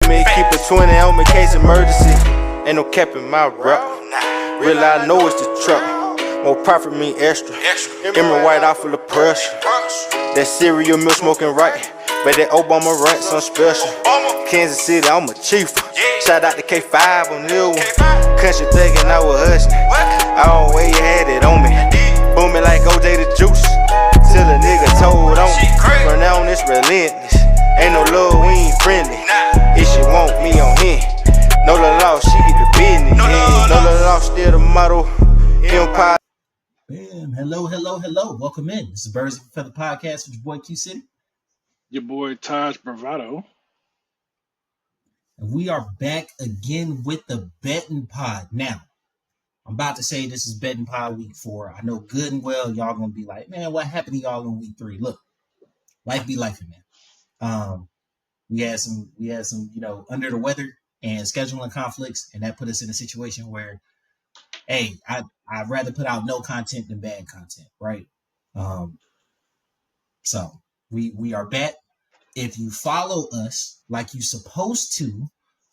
me, keep a 20 on me, case emergency. Ain't no cap in my rap. Real, I know it's the truck. More profit mean extra. Emerald white out full of pressure. That cereal milk smoking right. But that Obama rant some special. Kansas City, I'm a chief. Shout out to K5 on this one. Country thinking I was hustling. I don't way you had it on me. Booming like OJ the juice. Till a nigga told on me. From now on it's relentless. Ain't no love, we ain't friendly. If she want me on him. No the law, she get the business. No the law, still the motto. Empire. Bam. Hello. Welcome in. This is Birds of a Feather Podcast with your boy Q City. Your boy Taj Bravado. And we are back again with the betting pod. Now, I'm about to say this is betting pod week 4. I know good and well y'all gonna be like, man, what happened to y'all in week 3? Look, life be life, man. We had some, under the weather and scheduling conflicts, and that put us in a situation where, hey, I'd rather put out no content than bad content, right? So we are back. If you follow us like you're supposed to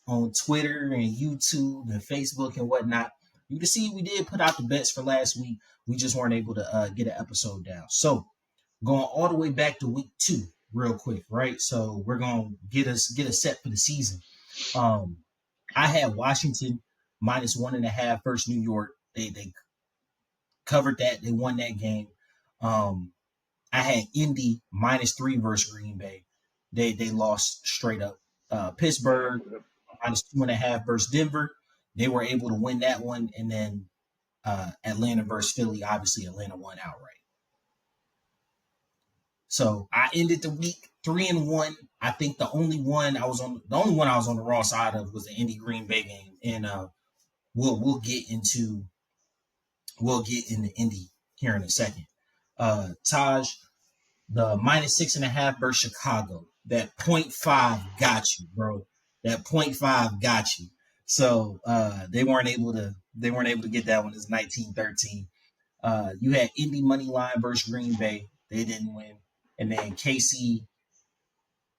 on Twitter and YouTube and Facebook and whatnot, you can see we did put out the bets for last week. We just weren't able to get an episode down. So going all the way back to week 2 real quick, right? So we're going to get us set for the season. I had Washington -1.5 versus New York. They covered that. They won that game. I had Indy -3 versus Green Bay. They lost straight up. Pittsburgh -2.5 versus Denver. They were able to win that one. And then Atlanta versus Philly. Obviously, Atlanta won outright. So I ended the week 3-1. I think the only one I was on the wrong side of was the Indy Green Bay game. And we'll get into Indy here in a second. Taj, the -6.5 versus Chicago. That 0.5 got you, bro. That 0.5 got you. So they weren't able to get that one. It's 19-13. You had Indy money line versus Green Bay. They didn't win. And then KC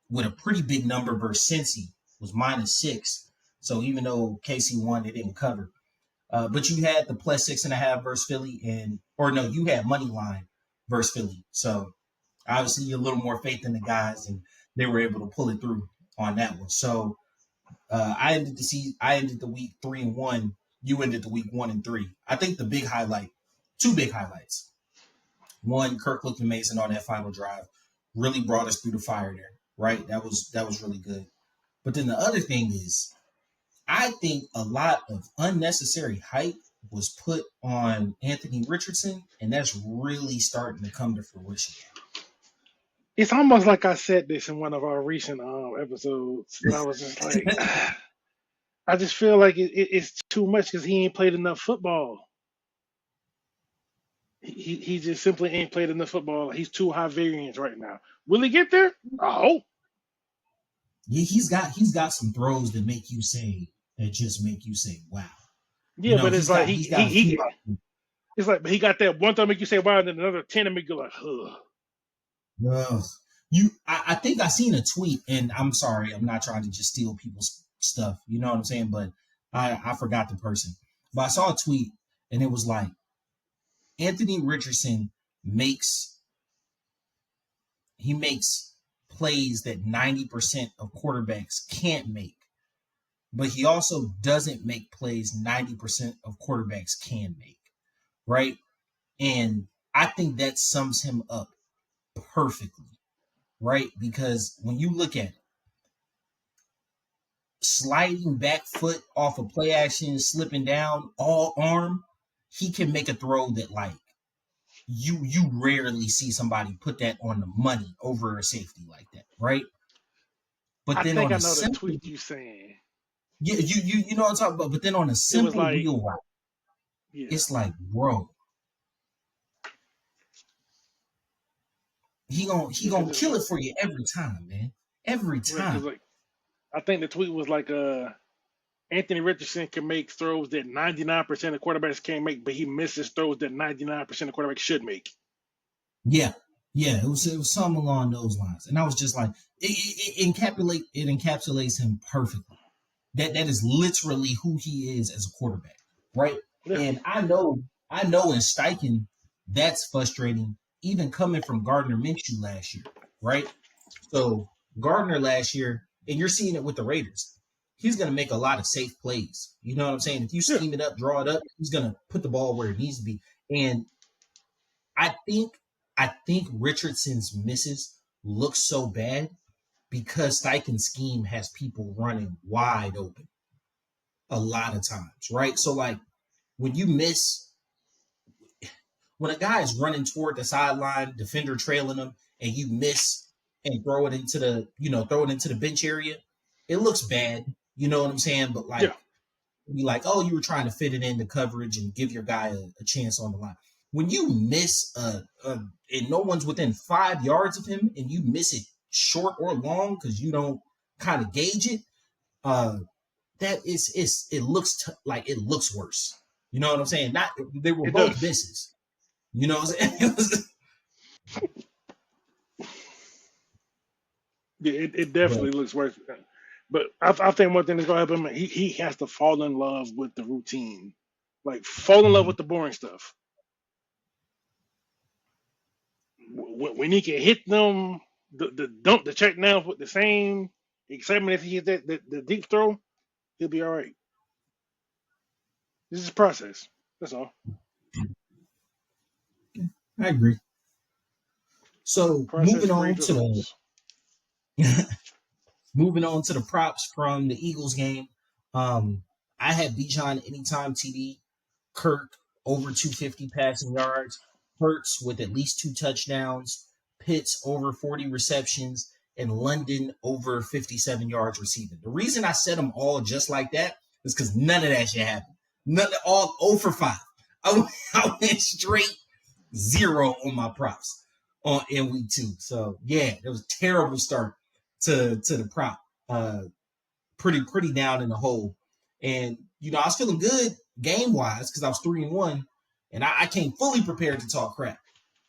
with a pretty big number versus Cincy was -6. So even though KC won, they didn't cover. But you had the +6.5 versus Philly, you had money line versus Philly. So obviously a little more faith in the guys, and they were able to pull it through on that one. So I ended the week 3-1. You ended the week 1-3. I think two big highlights. One, Kirk looked amazing on that final drive. Really brought us through the fire there, right? That was really good. But then the other thing is, I think a lot of unnecessary hype was put on Anthony Richardson, and that's really starting to come to fruition. It's almost like I said this in one of our recent episodes, and I was just like, I just feel like it's too much because he ain't played enough football. He just simply ain't played enough football. He's too high variance right now. Will he get there? I hope. Yeah, he's got some throws that just make you say, wow. Yeah, but it's like it's like he got that one throw make you say wow, and then another 10 to make you like, ugh. I think I seen a tweet, and I'm sorry, I'm not trying to just steal people's stuff, you know what I'm saying? But I forgot the person. But I saw a tweet, and it was like, Anthony Richardson makes plays that 90% of quarterbacks can't make, but he also doesn't make plays 90% of quarterbacks can make, right? And I think that sums him up perfectly, right? Because when you look at it, sliding back foot off a play action, slipping down, all arm, he can make a throw that like you rarely see somebody put that on the money over a safety like that, right? But I then think on I know the tweet you saying. Yeah, you know what I'm talking about. But then on a simple wheel route, it's like, bro, he gonna kill it for you every time, man. Every time. Like, I think the tweet was like, Anthony Richardson can make throws that 99% of quarterbacks can't make, but he misses throws that 99% of quarterbacks should make. Yeah. Yeah, it was something along those lines, and I was just like, it encapsulates him perfectly. That is literally who he is as a quarterback, right? Yeah, And I know in Steichen, that's frustrating, even coming from Gardner Minshew last year, right? So Gardner last year, and you're seeing it with the Raiders. He's going to make a lot of safe plays. You know what I'm saying? If you yeah. scheme it up, draw it up, he's going to put the ball where it needs to be. And I think I think Richardson's misses look so bad because Steichen's scheme has people running wide open a lot of times, right? So like when you miss, when a guy is running toward the sideline, defender trailing him, and you miss and throw it into the bench area, it looks bad. You know what I'm saying? But Yeah, like, be like, oh, you were trying to fit it into coverage and give your guy a chance on the line. When you miss and no one's within 5 yards of him, and you miss it short or long because you don't kind of gauge it, uh, that is it looks like it looks worse. You know what I'm saying? Not they were it both does. misses. You know what I'm saying? Yeah, it But definitely looks worse. But I think one thing that's gonna help him, he has to fall in love with the routine, like fall in love mhm. with the boring stuff. When he can hit them, the check downs with the same excitement as he hit the deep throw, he'll be all right. This is a process. That's all. I agree. So Process breeds results. moving on to the props from the Eagles game. Um, I had Bijan anytime TD, Kirk over 250 passing yards, Hurts with at least 2 touchdowns, Pitts over 40 receptions, and London over 57 yards receiving. The reason I set them all just like that is because none of that shit happened. None, all 0 for 5. I went straight zero on my props on in week 2. So yeah, it was a terrible start to the prop. Uh, pretty down in the hole. And I was feeling good game wise because I was 3-1, and I came fully prepared to talk crap.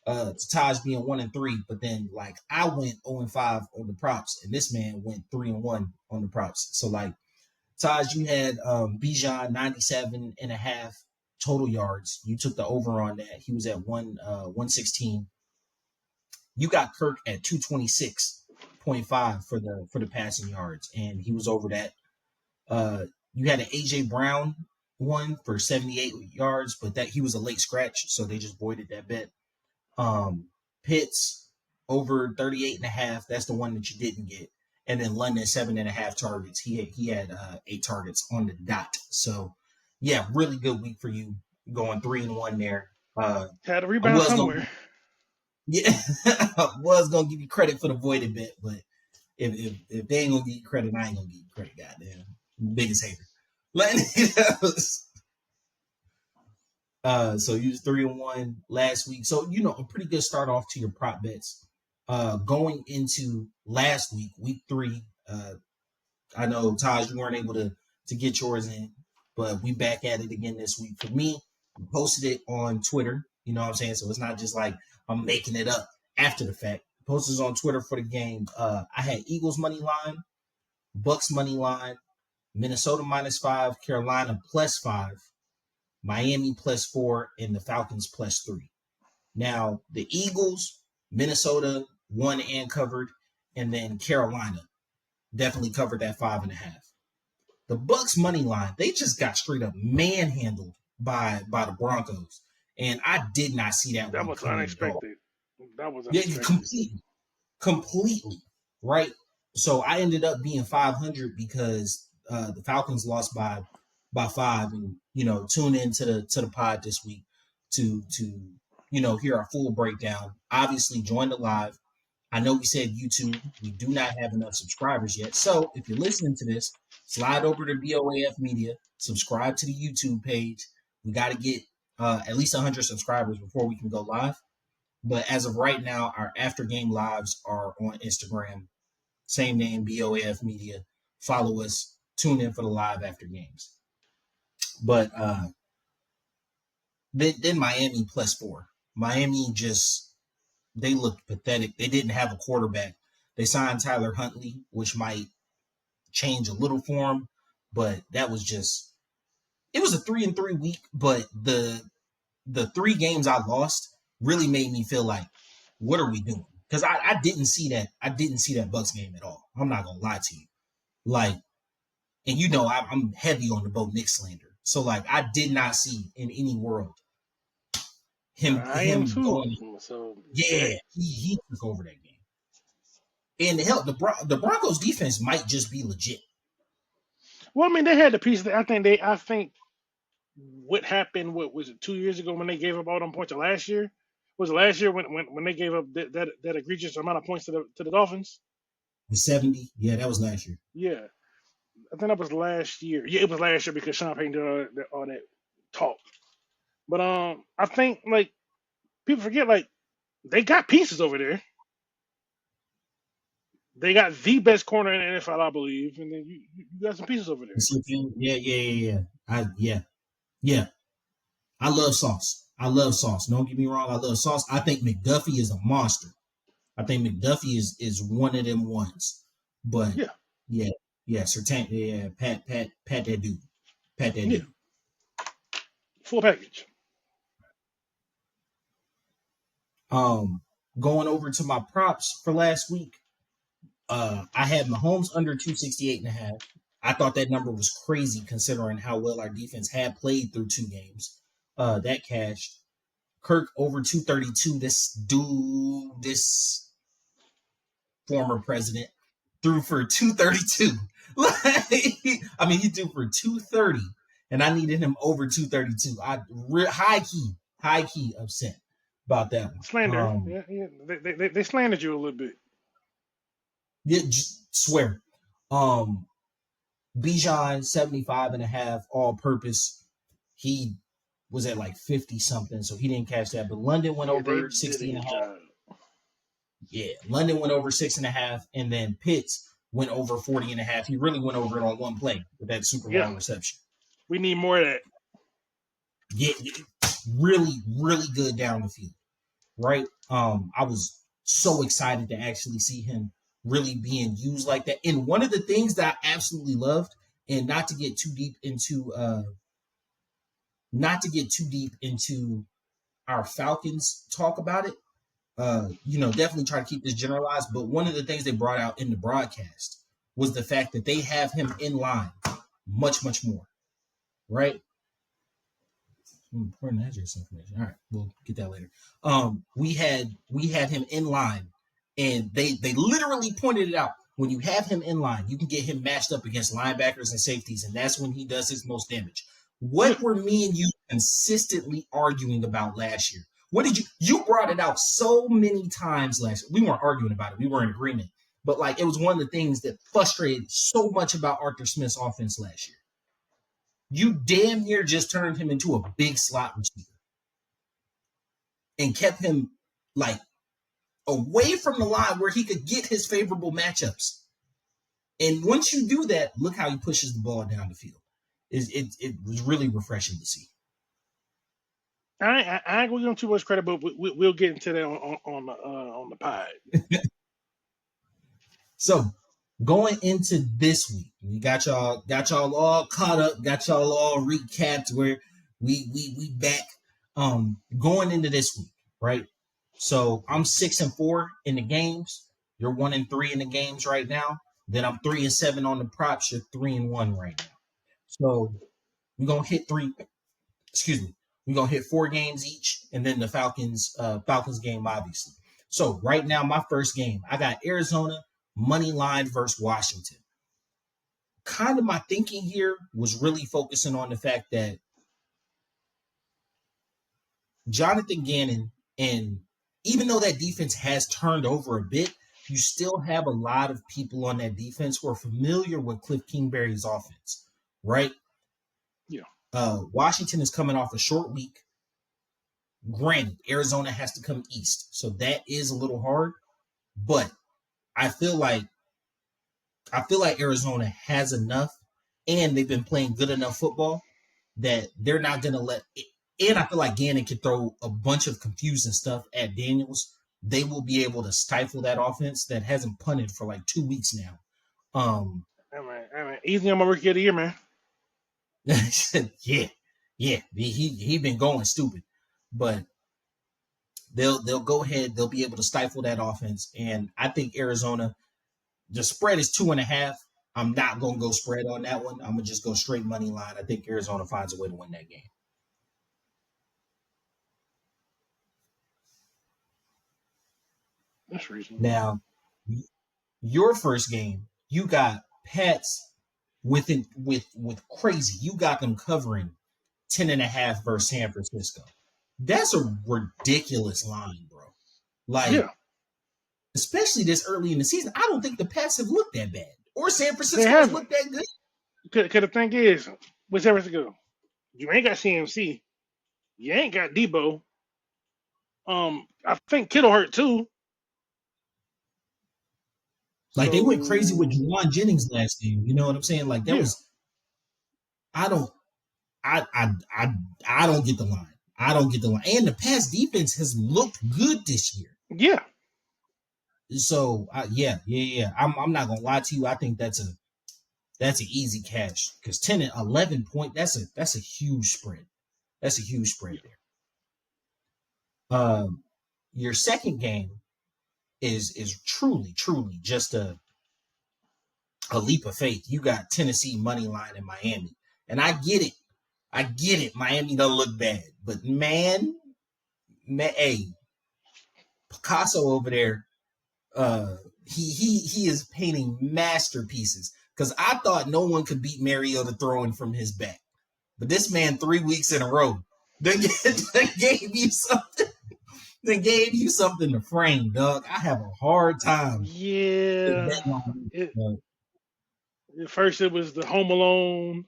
To Taj being 1-3, but then like I went 0-5 on the props, and this man went 3-1 on the props. So like Taj, you had Bijan 97.5 total yards. You took the over on that. He was at 116. You got Kirk at 226.5 for the passing yards, and he was over that. You had an AJ Brown one for 78 yards, but that he was a late scratch, so they just voided that bet. Pitts over 38.5. That's the one that you didn't get. And then London 7.5 targets. He had 8 targets on the dot. So yeah, really good week for you, going 3-1 there. Had a I rebound was gonna somewhere. yeah, I was gonna give you credit for the voided bet, but if they ain't gonna give you credit, I ain't gonna give you credit. Goddamn, biggest hater. So you was 3-1 last week. So a pretty good start off to your prop bets. Going into last week, week 3. I know Taj, you weren't able to get yours in, but we back at it again this week. For me, I posted it on Twitter. You know what I'm saying? So it's not just like I'm making it up after the fact. Posted it on Twitter for the game. I had Eagles money line, Bucks money line, Minnesota -5, Carolina +5, Miami +4, and the Falcons +3. Now, the Eagles, Minnesota won and covered, and then Carolina definitely covered that 5.5. The Bucks money line, they just got straight up manhandled by the Broncos. And I did not see that That one was coming at all. unexpected. That was Yeah, unexpected. completely, right? So I ended up being 500 because the Falcons lost by 5, and tune into the pod this week to hear our full breakdown. Obviously, join the live. I know we said YouTube. We do not have enough subscribers yet. So if you're listening to this, slide over to BOAF Media, subscribe to the YouTube page. We got to get at least 100 subscribers before we can go live. But as of right now, our after game lives are on Instagram. Same name, BOAF Media. Follow us. Tune in for the live after games. But then Miami +4. Miami just they looked pathetic. They didn't have a quarterback. They signed Tyler Huntley, which might change a little for him, but that was just it was a 3-3 week, but the 3 games I lost really made me feel like, what are we doing? Because I didn't see that. I didn't see that Bucks game at all. I'm not gonna lie to you. Like, and you know I'm heavy on the Bo Nick slander. So like I did not see in any world I am him too. going. So Yeah, he took over that game. And hell, the Broncos defense might just be legit. well, I mean, they had the pieces. I think what happened. What was it? 2 years ago when they gave up all them points? Or last year? Was it last year when they gave up that egregious amount of points to the Dolphins? The 70, yeah, that was last year. Yeah, I think that was last year. Yeah, it was last year because Sean Payton did all that talk. But I think like people forget like they got pieces over there. They got the best corner in the NFL, I believe, and then you got some pieces over there. Yeah. Yeah. I love Sauce. I love Sauce. Don't get me wrong. I love Sauce. I think McDuffie is a monster. I think McDuffie is one of them ones. But Yeah, Sertan, pat that dude. Pat that yeah, dude. full package. Going over to my props for last week. I had Mahomes under 268.5. I thought that number was crazy considering how well our defense had played through 2 games. That cashed. Kirk over 232. This former president, threw for 232. I mean, he threw for 230, and I needed him over 232. High key upset about that one. Slander. Yeah. They slandered you a little bit. Yeah, swear. Bijan 75.5 all purpose. He was at like 50 something, so he didn't catch that. But London went Yeah, they over did 60 a and a good half. job. Yeah, London went over 6.5, and then Pitts went over 40.5. He really went over it on one play with that super Yeah, long reception. we need more of that. Yeah, really, really good down the field, right? I was so excited to actually see him really being used like that. And one of the things that I absolutely loved, and not to get too deep into our Falcons talk about it, definitely try to keep this generalized. But one of the things they brought out in the broadcast was the fact that they have him in line much, much more, right? Important address information. All right, we'll get that later. We had him in line, and they literally pointed it out. When you have him in line, you can get him matched up against linebackers and safeties, and that's when he does his most damage. What were me and you consistently arguing about last year? What did you brought it out so many times last year? We weren't arguing about it. We were in agreement. But like it was one of the things that frustrated so much about Arthur Smith's offense last year. You damn near just turned him into a big slot receiver and kept him like away from the line where he could get his favorable matchups. And once you do that, look how he pushes the ball down the field. It was really refreshing to see. I ain't gonna give him too much credit, but we'll get into that on the pod. So going into this week, we got y'all all caught up, got y'all all recapped where we back. Going into this week, right? So I'm 6-4 in the games. You're 1-3 in the games right now. Then I'm 3-7 on the props. You're 3-1 right now. So we're gonna hit three. Excuse me. We're gonna hit 4 games each, and then the Falcons game, obviously. So right now, my first game, I got Arizona money line versus Washington. Kind of my thinking here was really focusing on the fact that Jonathan Gannon, and even though that defense has turned over a bit, you still have a lot of people on that defense who are familiar with Cliff Kingsbury's offense, right? Yeah. Washington is coming off a short week. Granted, Arizona has to come east, so that is a little hard. But I feel like Arizona has enough, and they've been playing good enough football that they're not going to let it. And I feel like Gannon can throw a bunch of confusing stuff at Daniels they will be able to stifle that offense that hasn't punted for like 2 weeks now. Hey, man, easy on my rookie of the year, man. yeah, he been going stupid, but they'll go ahead. They'll be able to stifle that offense, and I think Arizona. The spread is 2.5. I'm not gonna go spread on that one. I'm gonna just go straight money line. I think Arizona finds a way to win that game. That's reasonable. Now, your first game, you got Pats with crazy. You got them covering 10.5 versus San Francisco. That's a ridiculous line, bro. Like, Yeah, especially this early in the season, I don't think the Pats have looked that bad, or San they Francisco has haven't. looked that good. Cause the thing is, with San Francisco, you ain't got CMC, you ain't got Debo. I think Kittle hurt too. Like they went crazy with So Juwan Jennings last game. You know what I'm saying? Like that yeah, was I don't I I I I don't get the line. I don't get the line. And the pass defense has looked good this year. yeah. So yeah. I'm not gonna lie to you. I think that's an easy cash because 10 and 11 point. That's a huge spread. That's a huge spread Yeah. there. Your second game is truly just a leap of faith. You got Tennessee money line in Miami, and I get it. I get it. Miami don't look bad, but hey, Picasso over there, he is painting masterpieces. Because I thought no one could beat Mariota throwing from his back, but this man 3 weeks in a row, they gave you something. They gave you something to frame, Doug. I have a hard time Yeah. betting on It, this. at first it was the Home Alone.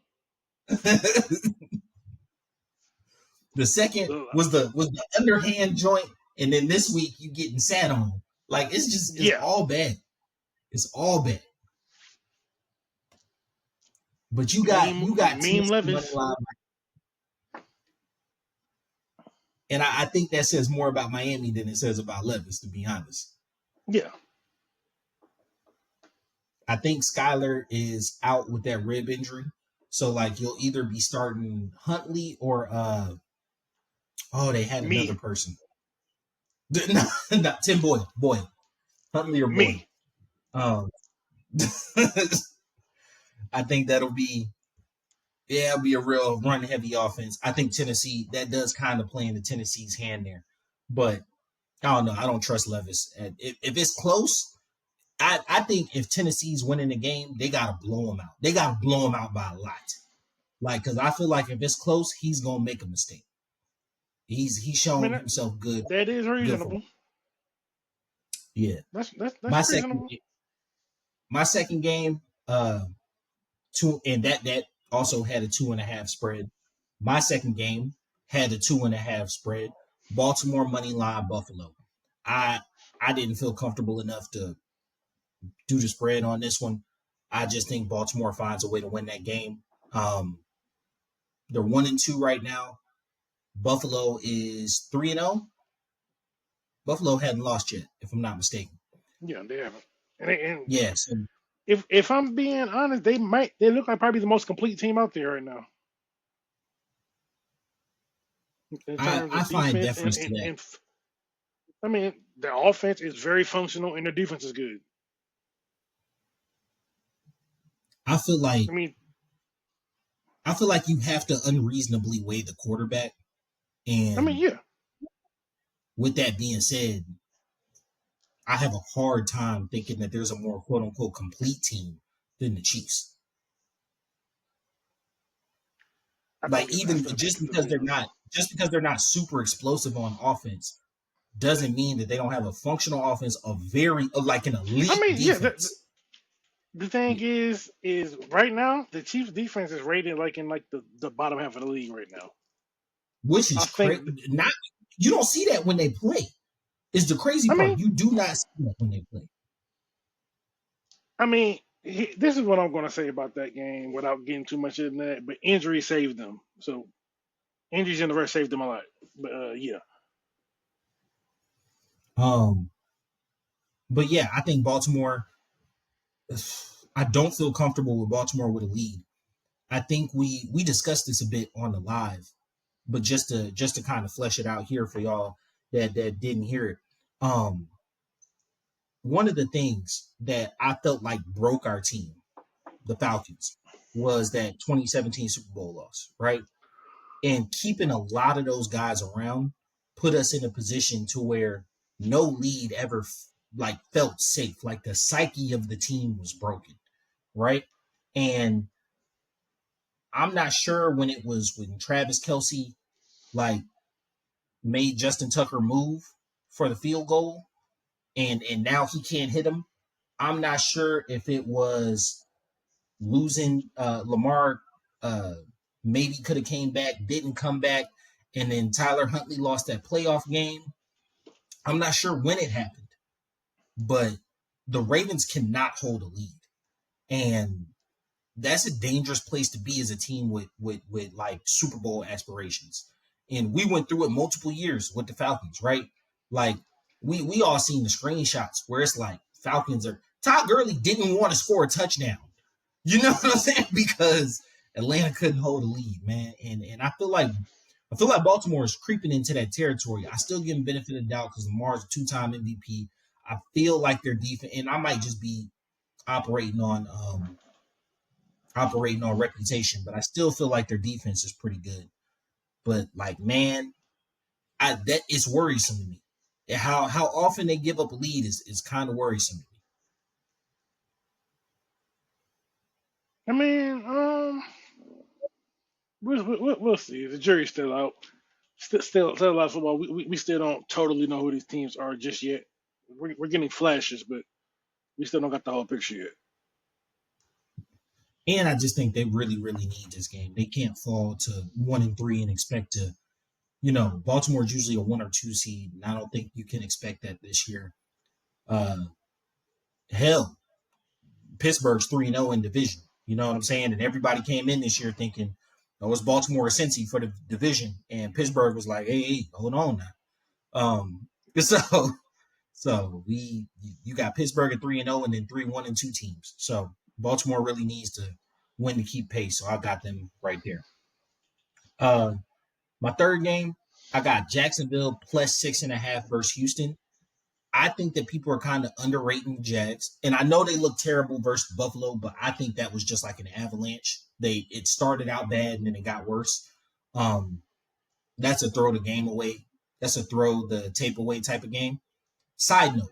The second The, was the underhand joint, and then this week you getting sat on. Like it's yeah. all bad. It's all bad. But you got Meme Tennessee money Levis. line, and I think that says more about Miami than it says about Levis. To be honest, Yeah. I think Skyler is out with that rib injury, so like you'll either be starting Huntley or they had another Me. person. No, Tim Boyle, Huntley or Boyle. Me. Um, I think that'll be it'll be a real run heavy offense. I think Tennessee that does kind of play into Tennessee's hand there, but I don't know. I don't trust Levis. And if it's close, I think if Tennessee's winning the game, they gotta blow him out. They gotta blow him out by a lot. Like because I feel like if it's close, he's gonna make a mistake. He's I mean shown himself that is good for reasonable. yeah. That's My second reasonable. my second game, two and that also had a 2.5 spread. My second game had a 2.5 spread. Baltimore money line Buffalo. I I didn't feel comfortable enough to do the spread on this one. I just think Baltimore finds a way to win that game. They're 1-2 right now. Buffalo is 3-0. Buffalo hadn't lost yet, if I'm not mistaken. Yeah, they haven't. And Yes. Yeah, so if I'm being honest, they look like probably the most complete team out there right now in terms I of find defense deference to that. I mean their offense is very functional and their defense is good. I feel like I mean, you have to unreasonably weigh the quarterback. And yeah. with that being said, I have a hard time thinking that there's a more quote unquote complete team than the Chiefs. I Like I even still think just it's a because they're little. not super explosive on offense doesn't mean that they don't have a functional offense, like an I elite mean, yeah. defense, The thing is right now the Chiefs defense is rated like in like the bottom half of the league right now. which is I crazy. think. Not you don't see that when they play. Is the crazy I part. mean, You do not see that when they play. this is what I'm going to say about that game without getting too much in that. But injury saved them. So injuries in the rest saved them a lot. But yeah, Um, but yeah, I think Baltimore. I don't feel comfortable with Baltimore with a lead. I think we discussed this a bit on the live, but just to kind of flesh it out here for y'all that didn't hear it. Um, One of the things that I felt like broke our team, the Falcons, was that 2017 Super Bowl loss, right? And keeping a lot of those guys around put us in a position to where no lead ever like felt safe. Like the psyche of the team was broken, right? And I'm not sure when it was when Travis Kelsey like made Justin Tucker move for the field goal and now he can't hit him. I'm not sure if it was losing Lamar maybe could have came back, didn't come back, and then Tyler Huntley lost that playoff game. I'm not sure when it happened, but the Ravens cannot hold a lead. And that's a dangerous place to be as a team with like Super Bowl aspirations. And we went through it multiple years with the Falcons, right? Like we all seen the screenshots where it's like Falcons are Todd Gurley didn't want to score a touchdown. You know what I'm saying? Because Atlanta couldn't hold a lead, man. And I feel like Baltimore is creeping into that territory. I still give them benefit of the doubt because Lamar's a two-time MVP. I feel like their defense, and I might just be operating on reputation, but I still feel like their defense is pretty good. But like, man, that is worrisome to me. How often they give up a lead is kind of worrisome to me. I mean, we'll see. The jury's still out. Still a lot of football. We still don't totally know who these teams are just yet. We're getting flashes, but we still don't got the whole picture yet. And I just think they really, really need this game. They can't fall to 1-3 and expect to, Baltimore is usually a 1 or 2 seed, and I don't think you can expect that this year. Uh, Hell, Pittsburgh's 3-0 in division. You know what I'm saying? And everybody came in this year thinking, oh, it's Baltimore or Cincy for the division. And Pittsburgh was like, hey, hold on now. So you got Pittsburgh at 3-0 and then 3-1-2 teams. So Baltimore really needs to win to keep pace. So I got them right there. My third game, I got Jacksonville plus 6.5 versus Houston. I think that people are kind of underrating the Jags, and I know they look terrible versus Buffalo, but I think that was just like an avalanche. It started out bad and then it got worse. That's a throw the game away. That's a throw the tape away type of game. Side note,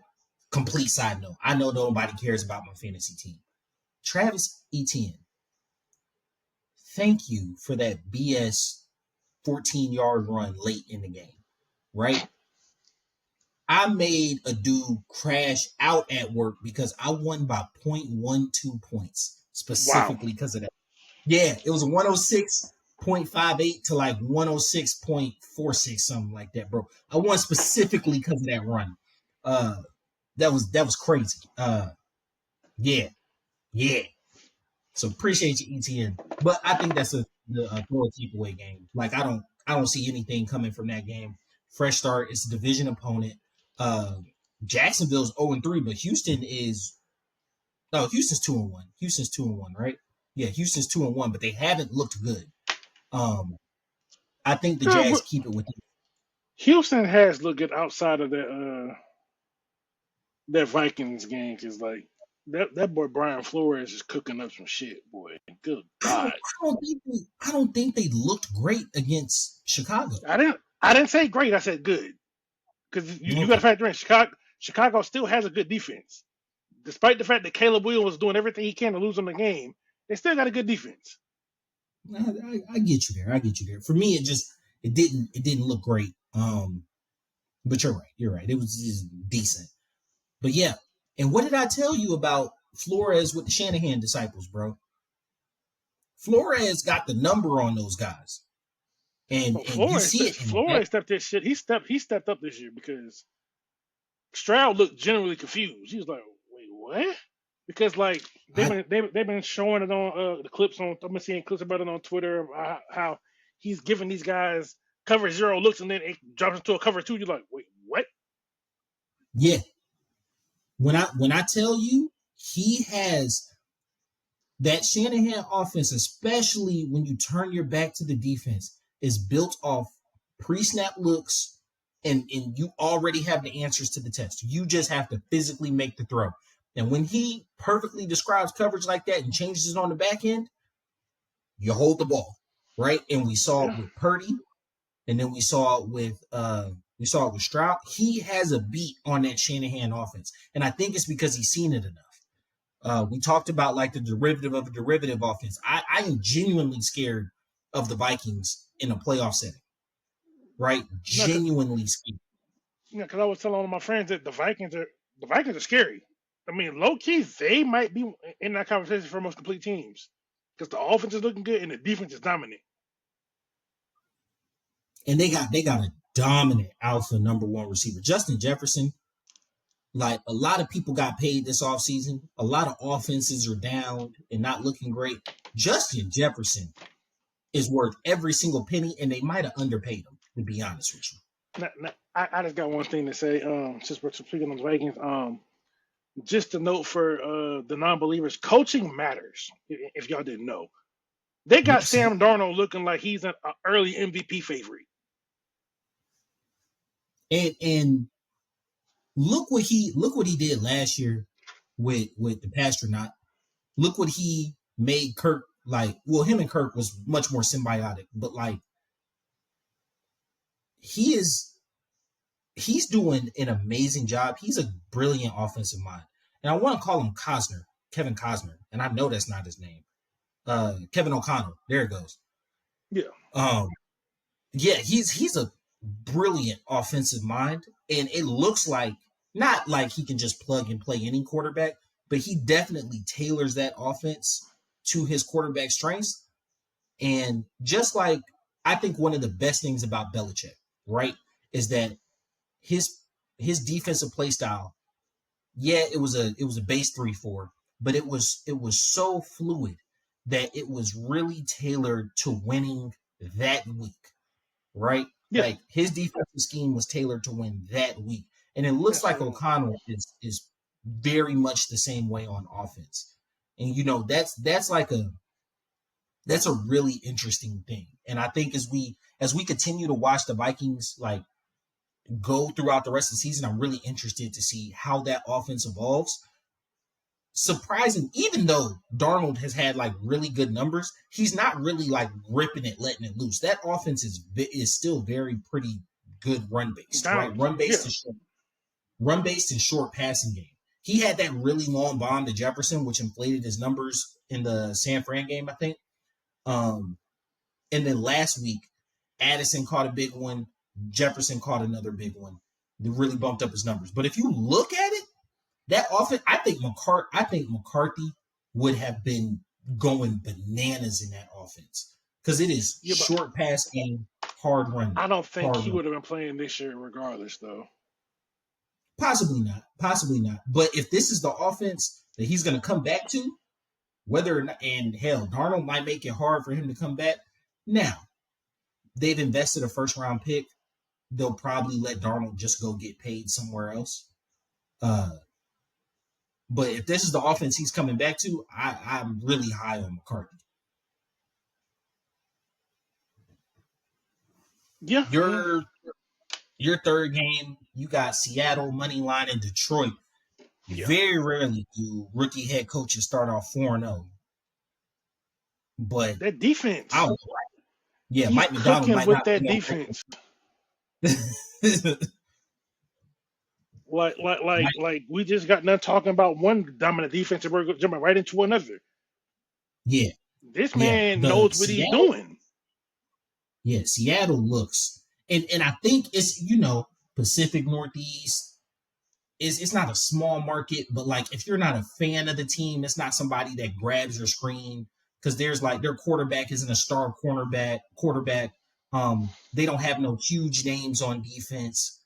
complete side note. I know nobody cares about my fantasy team. Travis Etienne, thank you for that BS 14-yard run late in the game, right? I made a dude crash out at work because I won by 0.12 points Wow. specifically because of that. Yeah, it was 106.58 to like 106.46, something like that, bro. I won specifically because of that run. That was crazy. Yeah, yeah. So appreciate you, ETN. But I think that's a throw a keep away game. Like I don't see anything coming from that game. Fresh start. It's a division opponent. Uh, Jacksonville's 0-3, but Houston's 2-1. Houston's 2-1, right? Yeah, Houston's 2-1, but they haven't looked good. I think the Jags keep it within. Houston has looked good outside of that Vikings game because like that boy Brian Flores is cooking up some shit, boy. Good God. I don't think they looked great against Chicago. I didn't say great. I said good because you got to Okay. factor in Chicago still has a good defense, despite the fact that Caleb Williams was doing everything he can to lose them the game. They still got a good defense. I get you there. I get you there. For me, it didn't look great. But you're right. You're right. It was just decent. But yeah. And what did I tell you about Flores with the Shanahan disciples, bro? Flores got the number on those guys. And Oh, you see it in that. Flores stepped this shit. He stepped up this year because Stroud looked generally confused. He was like, "Wait, what?" Because like I they've been showing it on the clips on. I've been seeing clips about it on Twitter. How he's giving these guys cover zero looks and then it drops into a cover two. You're like, "Wait, what?" Yeah. When I tell you he has that Shanahan offense, especially when you turn your back to the defense, is built off pre-snap looks, and you already have the answers to the test. You just have to physically make the throw. And when he perfectly describes coverage like that and changes it on the back end, you hold the ball, right? And we saw it Yeah. with Purdy, and then we saw it with Stroud. He has a beat on that Shanahan offense, and I think it's because he's seen it enough. We talked about like the derivative of a derivative offense. I am genuinely scared of the Vikings in a playoff setting, right? No, Genuinely scared. because I was telling all of my friends that the Vikings are scary. I mean, low key, they might be in that conversation for most complete teams because the offense is looking good and the defense is dominant. And they got a dominant alpha number one receiver. Justin Jefferson, like a lot of people got paid this offseason. A lot of offenses are down and not looking great. Justin Jefferson is worth every single penny, and they might have underpaid him, to be honest with you. I just got one thing to say. Since we're speaking on the Vikings, just a note for the non-believers: coaching matters. If y'all didn't know, they got Yes. Sam Darnold looking like he's an early MVP favorite. And look what he did last year with the Pastronaut. Look what he made Kirk like. Well, him and Kirk was much more symbiotic, but like he's doing an amazing job. He's a brilliant offensive mind, and I want to call him Kevin Costner, and I know that's not his name. Kevin O'Connell. There it goes. Yeah, Um, yeah, he's a brilliant offensive mind, and it looks like not like he can just plug and play any quarterback, but he definitely tailors that offense to his quarterback strengths. And just like I think one of the best things about Belichick, right, is that his defensive play style, yeah, it was a base 3-4, but it was so fluid that it was really tailored to winning that week, right? yeah, Like his defensive scheme was tailored to win that week. And it looks like absolutely. O'Connell is very much the same way on offense. And that's a really interesting thing. And I think as we continue to watch the Vikings like go throughout the rest of the season, I'm really interested to see how that offense evolves. Surprising, even though Darnold has had like really good numbers, he's not really like ripping it, letting it loose. That offense is still very pretty good run based, right? Balanced. Yeah, Run based and short passing game. He had that really long bomb to Jefferson, which inflated his numbers in the San Fran game, I think. Um, and then last week, Addison caught a big one. Jefferson caught another big one. That really bumped up his numbers. But if you look at it, that offense, I think McCarthy would have been going bananas in that offense because it is yeah, but short pass game, hard running, I don't think hard he run. would have been playing this year regardless, though. Possibly not, possibly not. But if this is the offense that he's going to come back to, whether or not, and hell, Darnold might make it hard for him to come back. Now they've invested a first round pick. They'll probably let Darnold just go get paid somewhere else. But if this is the offense he's coming back to, I'm really high on McCarthy. Yeah, yeah, Your third game, you got Seattle money line in Detroit. yeah. Very rarely do rookie head coaches start off 4-0. But That defense. I don't yeah, He's Mike McDonald cooking might with not that be defense. on. Like we just got done talking about one dominant defense and we're jumping right into another. yeah, This yeah. man The knows what he's Seattle, doing. yeah, Seattle looks and I think it's Pacific Northeast. It's not a small market, but like if you're not a fan of the team, it's not somebody that grabs your screen because there's like their quarterback isn't a star quarterback. They don't have no huge names on defense.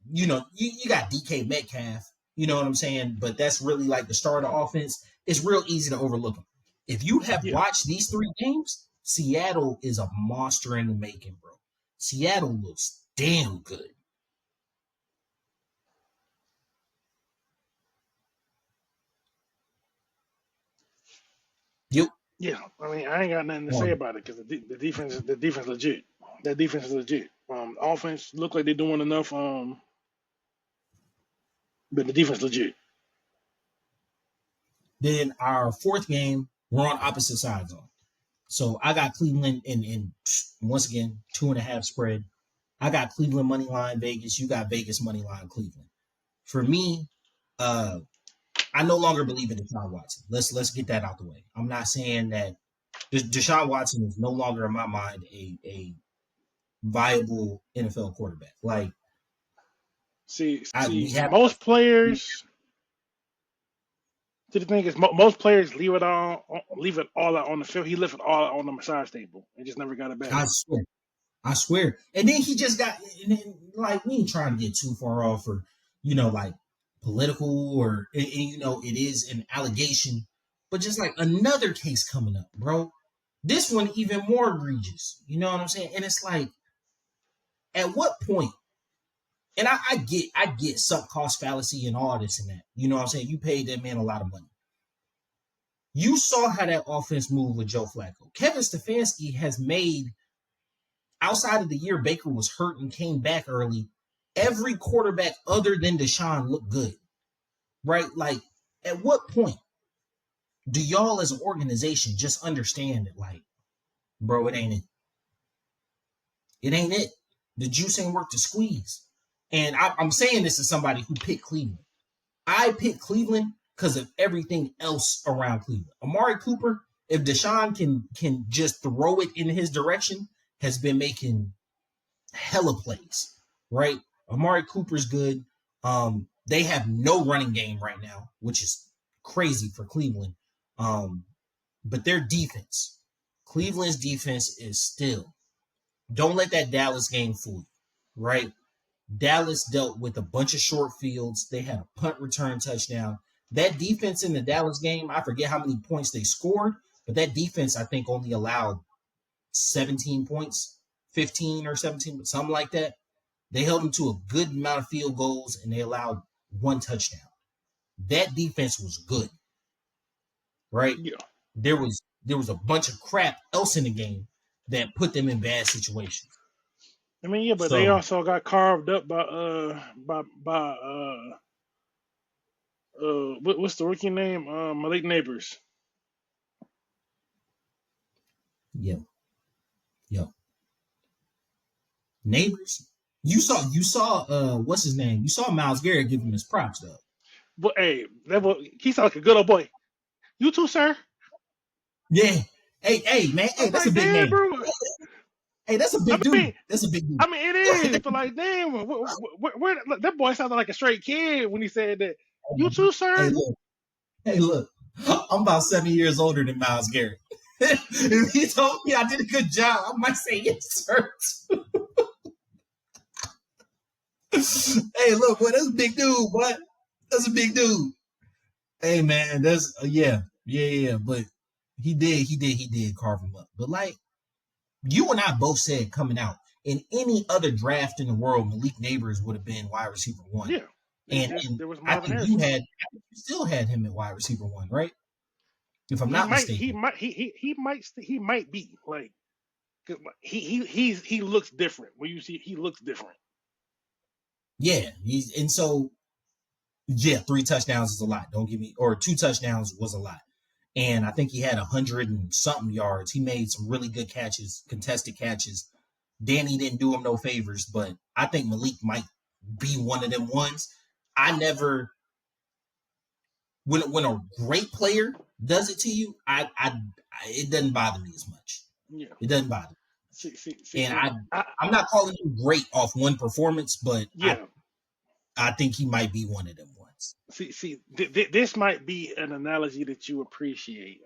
You got DK Metcalf, you know what I'm saying? But that's really like the star of the offense. It's real easy to overlook them. If you have Yeah. watched these three games, Seattle is a monster in the making, bro. Seattle looks damn good. Yep. Yeah, I mean, I ain't got nothing to say Um, about it because the defense legit. That defense is legit. Offense look like they're doing enough. But the defense legit. then our fourth game, we're on opposite sides on. So I got Cleveland in once again 2.5 spread. I got Cleveland money line Vegas. You got Vegas money line Cleveland. For me, uh, I no longer believe in Deshaun Watson. Let's get that out the way. I'm not saying that Deshaun Watson is no longer in my mind a viable NFL quarterback. Like we See, have most players. See, the thing is, most players leave it all out on the field. He left it all out on the massage table and just never got it back. I swear. I swear. And then he just got like we ain't trying to get too far off or like political or it is an allegation, but just like another case coming up, bro. This one even more egregious. You know what I'm saying? And it's like, at what point? And I get sunk cost fallacy and all this and that. You know what I'm saying? You paid that man a lot of money. You saw how that offense moved with Joe Flacco. Kevin Stefanski has made, outside of the year Baker was hurt and came back early, every quarterback other than Deshaun looked good, right? Like, at what point do y'all as an organization just understand that, like, bro, it ain't it. It ain't it. The juice ain't worth the squeeze. And I'm saying this as somebody who picked Cleveland. I picked Cleveland because of everything else around Cleveland. Amari Cooper, if Deshaun can just throw it in his direction, has been making hella plays, right? Amari Cooper's good. They have no running game right now, which is crazy for Cleveland. But their defense, Cleveland's defense is still. Don't let that Dallas game fool you, right? Dallas dealt with a bunch of short fields. They had a punt return touchdown. That defense in the Dallas game, I forget how many points they scored, but that defense, I think, only allowed 17 points, 15 or 17, something like that. They held them to a good amount of field goals, and they allowed one touchdown. That defense was good, right? Yeah. There was a bunch of crap else in the game that put them in bad situations. I mean, yeah, but they So, also got carved up by what's the rookie name? Malik Neighbors. yeah, yeah. Neighbors. You saw what's his name? You saw Myles Garrett give him his props though. But hey, that boy, he sound like a good old boy. You too, sir. Yeah. Hey, man. Hey, I'm that's a like, big damn, name. bro. Hey, that's a I big dude. mean, That's a big dude. I mean, it is, but like, damn, look, that boy sounded like a straight kid when he said that. You too, Hey, sir. look. Hey, look. I'm about 7 years older than Myles Garrett. If he told me I did a good job, I might say yes, sir. Hey, look, boy, that's a big dude, boy. That's a big dude. Hey, man, that's yeah. But he did carve him up. But like, you and I both said coming out, in any other draft in the world, Malik Neighbors would have been wide receiver one. Yeah, And there was I Marvin think you Harrison. still had him at wide receiver one, right? If I'm He not might, he mistaken. might, he might be like, 'cause he looks different. When you see, he looks different. Yeah. And so, yeah, 3 touchdowns is a lot. Don't give me, or 2 touchdowns was a lot. And I think he had 100 and something yards. He made some really good catches, contested catches. Danny didn't do him no favors, but I think Malik might be one of them ones. I never, when a great player does it to you, it doesn't bother me as much. Yeah. It doesn't bother me. And And I'm not calling him great off one performance, but I yeah. I think he might be one of them ones. This might be an analogy that you appreciate.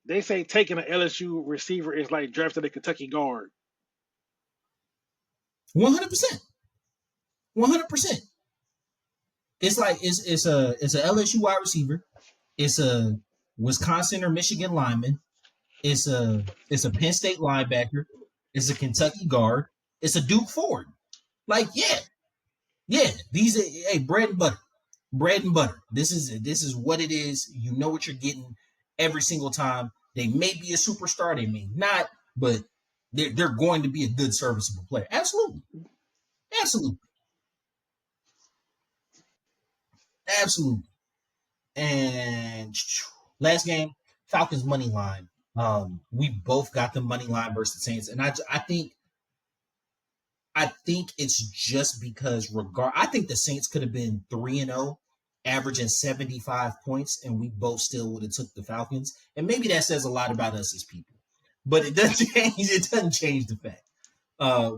They say taking an LSU receiver is like drafting a Kentucky guard. 100%. 100%. It's like it's a LSU wide receiver. It's a Wisconsin or Michigan lineman. It's a Penn State linebacker. It's a Kentucky guard. It's a Duke Ford. Like, yeah. These are bread and butter. Bread and butter. This is what it is. You know what you're getting. every single time. They may be a superstar, they may not, but they're going to be a good, serviceable player. Absolutely. Absolutely. Absolutely. And last game, Falcons money line. We both got the money line versus the Saints, and I think it's just because I think the Saints could have been 3-0, averaging 75 points, and we both still would have took the Falcons. And maybe that says a lot about us as people, but it doesn't change. It doesn't change the fact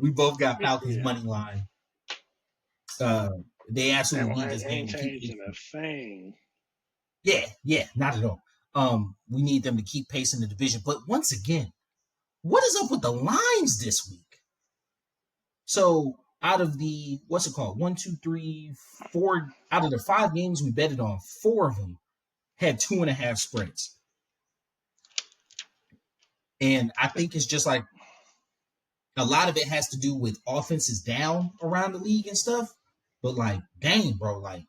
we both got Falcons Yeah, money line. They that absolutely one need this game ain't to keep. changing a thing. Yeah, not at all. We need them to keep pacing the division. But once again, what is up with the lines this week? So out of the what's it called? 1, 2, 3, 4. Out of the 5 games we betted on, 4 of them had 2.5 spreads. And I think it's just like a lot of it has to do with offenses down around the league and stuff. But like, dang, bro, like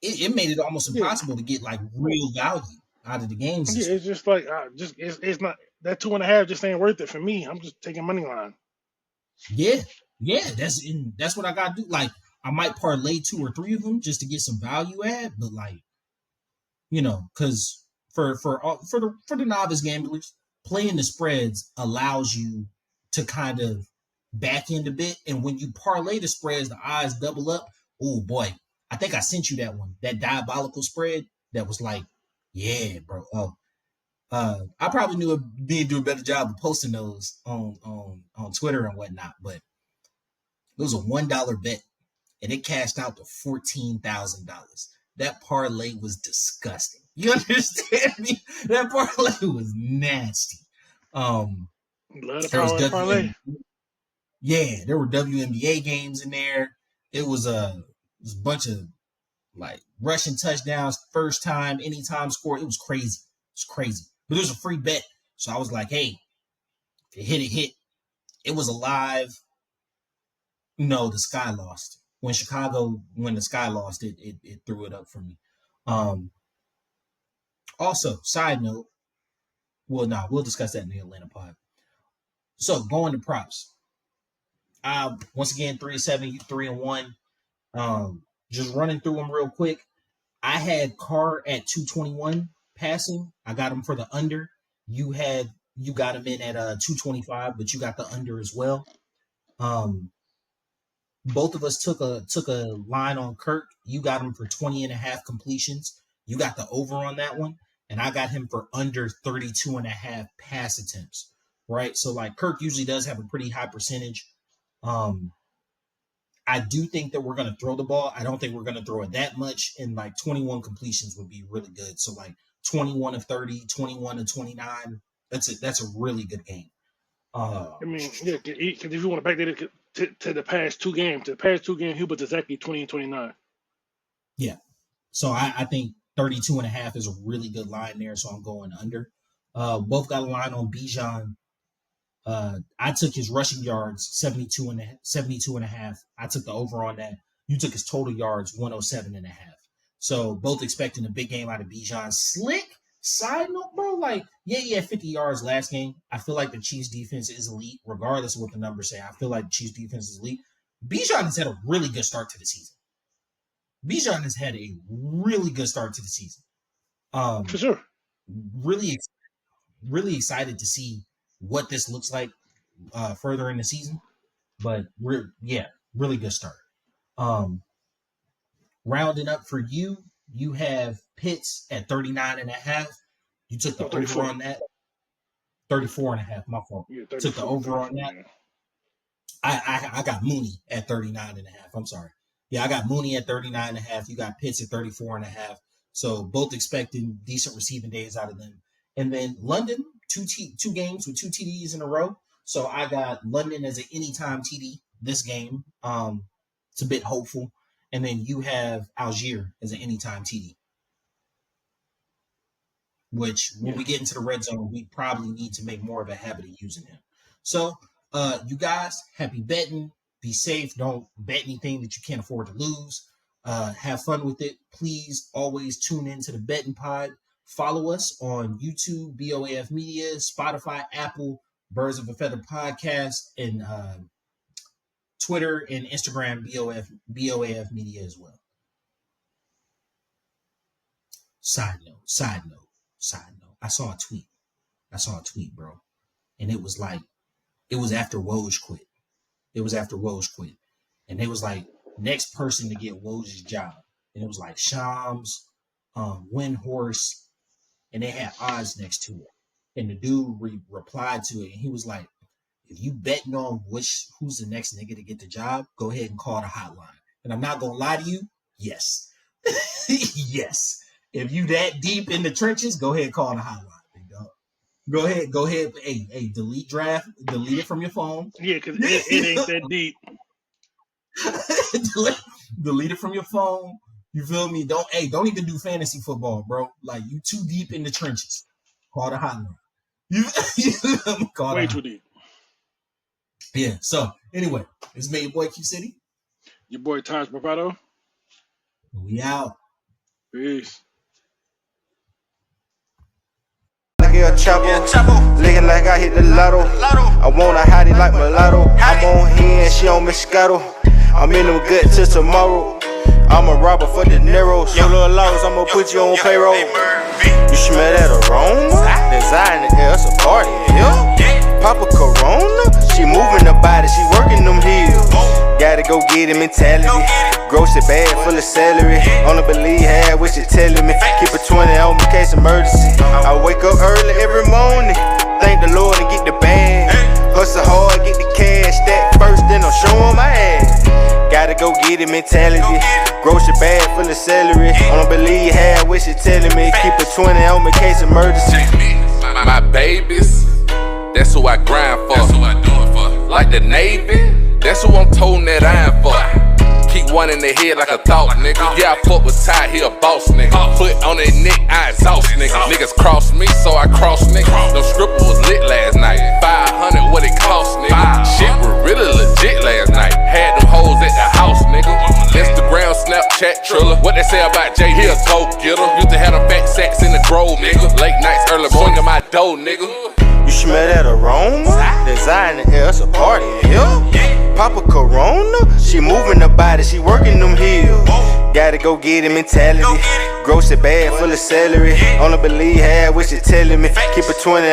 it made it almost Yeah, impossible to get like real value out of the games yeah. this week. It's just like it's not that 2.5 just ain't worth it for me. I'm just taking money line. Yeah, that's what I gotta do. Like I might parlay 2 or 3 of them just to get some value add, but like because for the novice gamblers, playing the spreads allows you to kind of back end a bit, and when you parlay the spreads, the odds double up. Oh boy, I think I sent you that one, that diabolical spread that was like, yeah, bro. Oh, I probably need to do a better job of posting those on Twitter and whatnot, but it was a $1 bet and it cashed out to $14,000. That parlay was disgusting. You understand me? That parlay was nasty. Love the There was power of the parlay. there were WNBA games in there. It was a bunch of like rushing touchdowns, first time, anytime score. It was crazy. It was crazy. But it was a free bet. So I was like, hey, if it hit, it hit. It was alive. No, the Sky lost. When the Sky lost, it threw it up for me. Um, Also, side note, we'll discuss that in the Atlanta pod. So going to props. Once again, 3-7, 3-1. Just running through them real quick. I had Carr at 221 passing. I got him for the under. You got him in at 225, but you got the under as well. Both of us took a line on Kirk. You got him for 20.5 completions. You got the over on that one. And I got him for under 32.5 pass attempts. Right. So like Kirk usually does have a pretty high percentage. I do think that we're going to throw the ball. I don't think we're going to throw it that much. And like 21 completions would be really good. So like 21 of 30, 21 of 29. That's a really good game. I mean, yeah, because if you want to back that to the past 2 games, he was exactly 20 and 29. Yeah. So I think 32.5 is a really good line there. So I'm going under. Both got a line on Bijan. I took his rushing yards 72 and a half. I took the over on that. You took his total yards 107.5. So both expecting a big game out of Bijan. Slick. Side note, bro, like, yeah, he had 50 yards last game. I feel like the Chiefs defense is elite, regardless of what the numbers say. I feel like the Chiefs defense is elite. Bijan has had a really good start to the season. Bijan has had a really good start to the season. For sure. Really, really excited to see what this looks like further in the season. But really good start. Rounding up for you, you have Pitts at 39.5. You took the No, over 34. on that. 34.5, my fault. Yeah, Took the 34. over on 34, that. yeah. I got Mooney at 39.5. I'm sorry. Yeah, I got Mooney at 39.5. You got Pitts at 34.5. So both expecting decent receiving days out of them. And then London, two games with 2 TDs in a row. So I got London as an anytime TD this game. It's a bit hopeful. And then you have Algier as an anytime TD, which when Yeah. we get into the red zone, we probably need to make more of a habit of using him. So, you guys, happy betting. Be safe. Don't bet anything that you can't afford to lose. Have fun with it. Please always tune into the betting pod. Follow us on YouTube, BOAF Media, Spotify, Apple, Birds of a Feather Podcast, and Twitter and Instagram, BOAF Media as well. Side note. I saw a tweet, bro. And it was after Woj quit. And it was like, next person to get Woj's job. And it was like Shams, Windhorse, and they had odds next to it. And the dude replied to it, and he was like, if you betting on who's the next nigga to get the job, go ahead and call the hotline. And I'm not going to lie to you, yes. Yes. If you that deep in the trenches, go ahead and call the hotline. Go ahead. Hey, delete it from your phone. Yeah, because it ain't that deep. delete it from your phone. You feel me? Don't even do fantasy football, bro. Like, you too deep in the trenches. Call the hotline. Way too deep. Yeah. So anyway, it's me, your boy Q City. Your boy Taj Bravado. We out. Peace. Chapo, looking like I hit the lotto. I want a hottie like mulatto. I'm on here and she on Moscato. I'm in them good till tomorrow. I'm a robber for the Neros. Yo, little laws, I'ma put you on payroll. You smell that aroma? Design the air, it's a party here. Papa Corona, she moving the body, she working them heels. Gotta go get it mentality. Grocery bag full of celery. Only believe half what you telling me. Keep a 20 on me, case emergency. I wake up early every morning. Thank the Lord and get the bag. Hustle hard, get the cash. Stack first, then I'm showing my ass. Gotta go get it mentality. Grocery bag full of celery. Only believe half what you telling me. Keep a 20 on me, case emergency. My babies, that's who I grind for. That's who I do it for. Like the Navy, that's who I'm toting that iron for. Keep one in the head like a thought, nigga. Yeah, I fuck with Ty, he a boss, nigga. Foot on that neck, I exhaust, nigga. Niggas cross me, so I cross, nigga. No scripper was lit last night. 500, what it cost, nigga. Shit was really legit last night. Had them hoes at the house, nigga. Instagram, Snapchat, Triller. What they say about Jay, he a go-getter. Used to have them fat sacks in the grove, nigga. Late nights, early morning, my dough, nigga. You smell that aroma? Design the air, it's a party here. Papa Corona, she moving the body, she working them heels. Gotta go get it mentality. Grocery bag full of celery. Only believe half what you telling me. Keep a 20